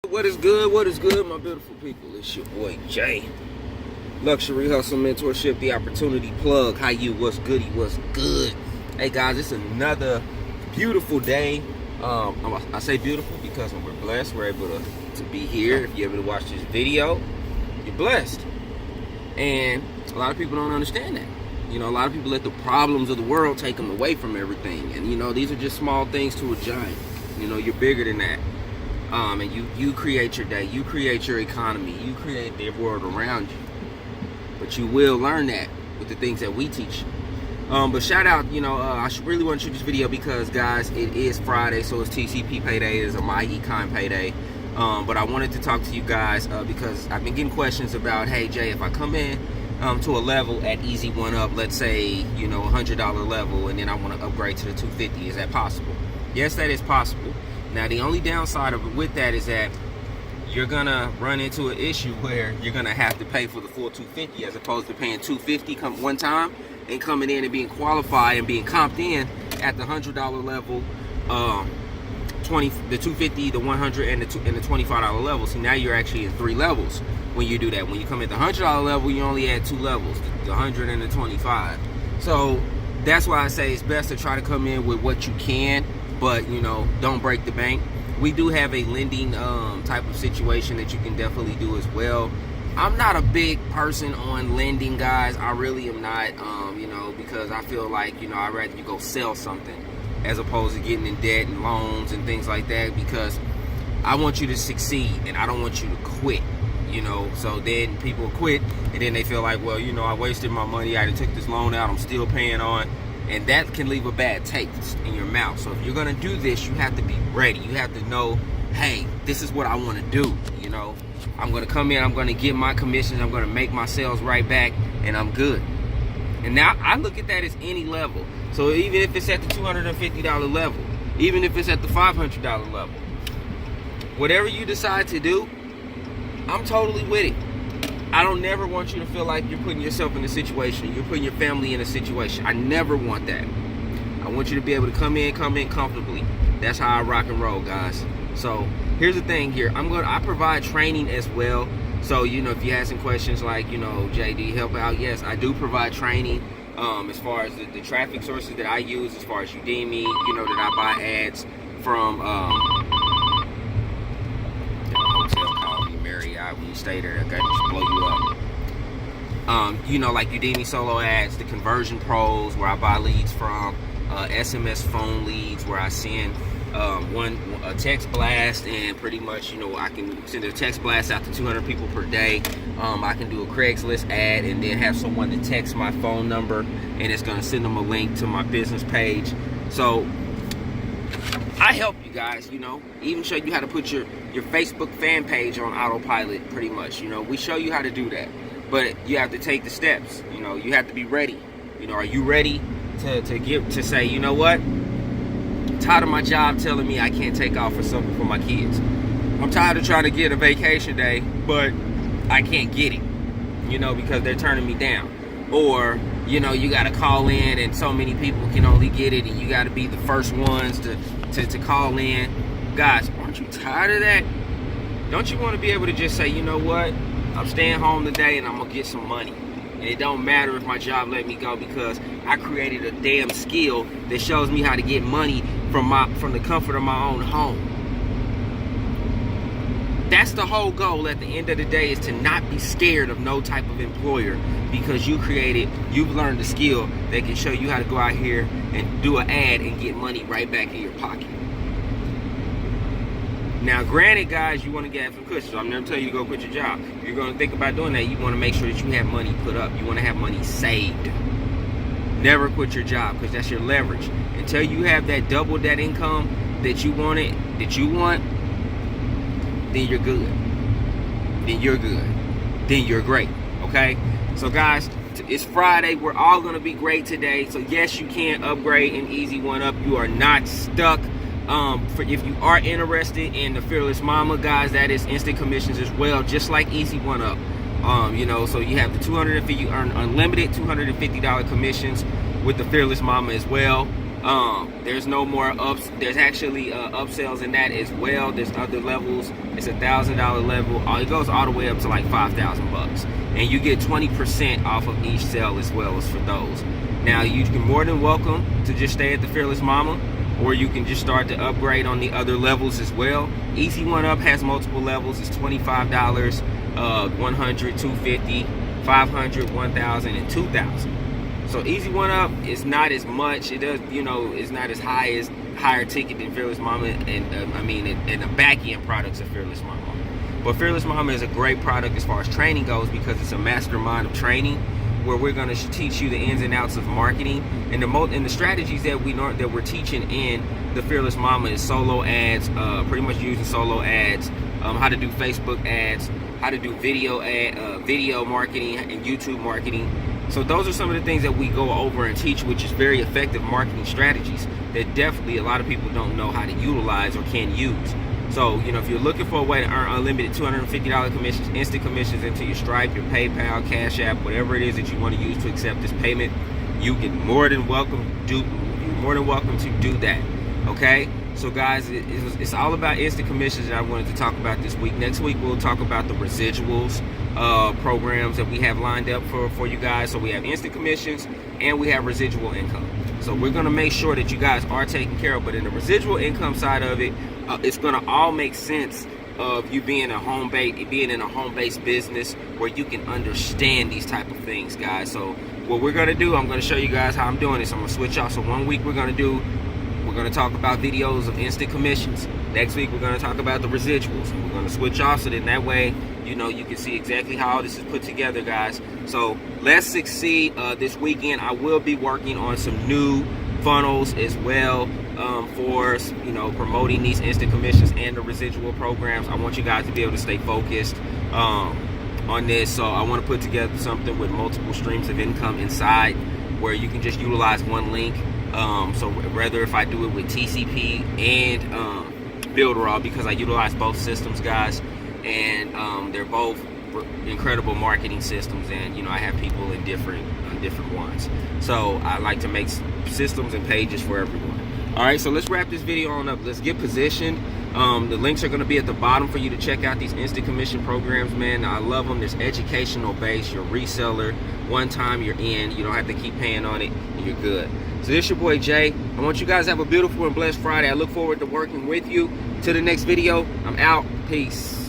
What is good? What is good, my beautiful people? It's your boy Jay. Luxury Hustle Mentorship, the opportunity plug. How you? What's goody? What's good? Hey guys, it's another beautiful day. I say beautiful because we're blessed. We're able to be here. If you're able to watch this video, you're blessed. And a lot of people don't understand that. You know, a lot of people let the problems of the world take them away from everything. And you know, these are just small things to a giant. You know, you're bigger than that. And you create your day, you create your economy, you create the world around you. But you will learn that with the things that we teach. But shout out, you know, I really want to shoot this video because, guys, it is Friday, so it's TCP payday, it's a my econ payday. But I wanted to talk to you guys because I've been getting questions about, hey Jay, if I come in to a level at Easy One Up, let's say, you know, $100 level, and then I want to upgrade to the 250, is that possible? Yes, that is possible. Now, the only downside of it with that is that you're gonna run into an issue where you're gonna have to pay for the full 250 as opposed to paying 250 one time and coming in and being qualified and being comped in at the $100 level, the 250, the 100, and the $25 level. So now you're actually in 3 levels when you do that. When you come at the $100 level, you only add 2 levels, the 100 and the 25. So that's why I say it's best to try to come in with what you can, but you know, don't break the bank. We do have a lending type of situation that you can definitely do as well. I'm not a big person on lending, guys. I really am not, you know, because I feel like, you know, I'd rather you go sell something as opposed to getting in debt and loans and things like that, because I want you to succeed and I don't want you to quit, you know. So then people quit and then they feel like, well, you know, I wasted my money, I took this loan out, I'm still paying on. And that can leave a bad taste in your mouth. So if you're gonna do this, you have to be ready. You have to know, hey, this is what I wanna do. You know, I'm gonna come in, I'm gonna get my commissions, I'm gonna make my sales right back, and I'm good. And now I look at that as any level. So even if it's at the $250 level, even if it's at the $500 level, whatever you decide to do, I'm totally with it. I don't never want you to feel like you're putting yourself in a situation, you're putting your family in a situation. I never want that. I want you to be able to come in comfortably. That's how I rock and roll, guys. So here's the thing here. I provide training as well. So, you know, if you have some questions like, you know, JD, help out. Yes, I do provide training as far as the traffic sources that I use, as far as Udemy, you know, that I buy ads from when you stay there, okay, just blow you up. You know, like Udemy solo ads, the conversion pros, where I buy leads from, SMS phone leads, where I send a text blast, and pretty much, you know, I can send a text blast out to 200 people per day. I can do a Craigslist ad and then have someone to text my phone number, and it's going to send them a link to my business page. So I help you guys, you know, even show you how to put your Facebook fan page on autopilot, pretty much. You know, we show you how to do that, but you have to take the steps. You know, you have to be ready. You know, are you ready to say, you know what? I'm tired of my job telling me I can't take off for something for my kids. I'm tired of trying to get a vacation day, but I can't get it, you know, because they're turning me down. Or, you know, you got to call in and so many people can only get it, and you got to be the first ones to call in. Guys, aren't you tired of that? Don't you want to be able to just say, you know what, I'm staying home today and I'm gonna get some money, and it don't matter if my job let me go, because I created a damn skill that shows me how to get money from the comfort of my own home. That's the whole goal at the end of the day, is to not be scared of no type of employer, because you've learned a skill that can show you how to go out here and do an ad and get money right back in your pocket. Now, granted, guys, you want to get some cushions. I'm never telling you to go quit your job. If you're going to think about doing that, you want to make sure that you have money put up. You want to have money saved. Never quit your job, because that's your leverage. Until you have that double that income that you want, then you're good. Then you're good. Then you're great. Okay? So guys, it's Friday. We're all going to be great today. So yes, you can upgrade in Easy One Up. You are not stuck. If you are interested in the Fearless Momma, guys, that is instant commissions as well, just like Easy One Up. You know, so you have the $250, you earn unlimited $250 commissions with the Fearless Momma as well. There's no more ups. There's actually upsells in that as well. There's other levels. It's $1,000 level. It goes all the way up to like $5,000, and you get 20% off of each sale as well as for those. Now you can more than welcome to just stay at the Fearless Momma, or you can just start to upgrade on the other levels as well. Easy One Up has multiple levels. It's $25, $100, $250, $500, $1,000, and $2,000. So Easy One Up is not as much. It does, it's not as higher ticket than Fearless Momma, and and the back end products of Fearless Momma. But Fearless Momma is a great product as far as training goes, because it's a mastermind of training, where we're going to teach you the ins and outs of marketing, and the strategies that we're teaching in the Fearless Momma is solo ads, pretty much using solo ads, how to do Facebook ads, how to do video marketing and YouTube marketing. So those are some of the things that we go over and teach, which is very effective marketing strategies that definitely a lot of people don't know how to utilize or can use. So, if you're looking for a way to earn unlimited $250 commissions, instant commissions into your Stripe, your PayPal, Cash App, whatever it is that you want to use to accept this payment, you can more than welcome to do that. Okay? So guys, it's all about instant commissions that I wanted to talk about this week. Next week we'll talk about the residuals programs that we have lined up for you guys. So we have instant commissions and we have residual income. So we're going to make sure that you guys are taken care of. But in the residual income side of it, it's going to all make sense of you being in a home-based business where you can understand these type of things, guys. So what we're going to do, I'm going to show you guys how I'm doing this. I'm going to switch off. So one week we're going to talk about videos of instant commissions. Next week we're going to talk about the residuals. We're going to switch off, so then that way you can see exactly how all this is put together, guys. So let's succeed this weekend. I will be working on some new funnels as well for promoting these instant commissions and the residual programs. I want you guys to be able to stay focused on this. So I want to put together something with multiple streams of income inside, where you can just utilize one link. So whether if I do it with TCP and Builderall, because I utilize both systems, guys, and they're both incredible marketing systems, and I have people in different ones. So I like to make systems and pages for everyone. All right, so let's wrap this video on up. Let's get positioned. The links are going to be at the bottom for you to check out these instant commission programs, man. I love them. There's educational base. You're a reseller. One time you're in, you don't have to keep paying on it, and you're good. So this your boy Jay. I want you guys to have a beautiful and blessed Friday. I look forward to working with you. Till the next video, I'm out. Peace.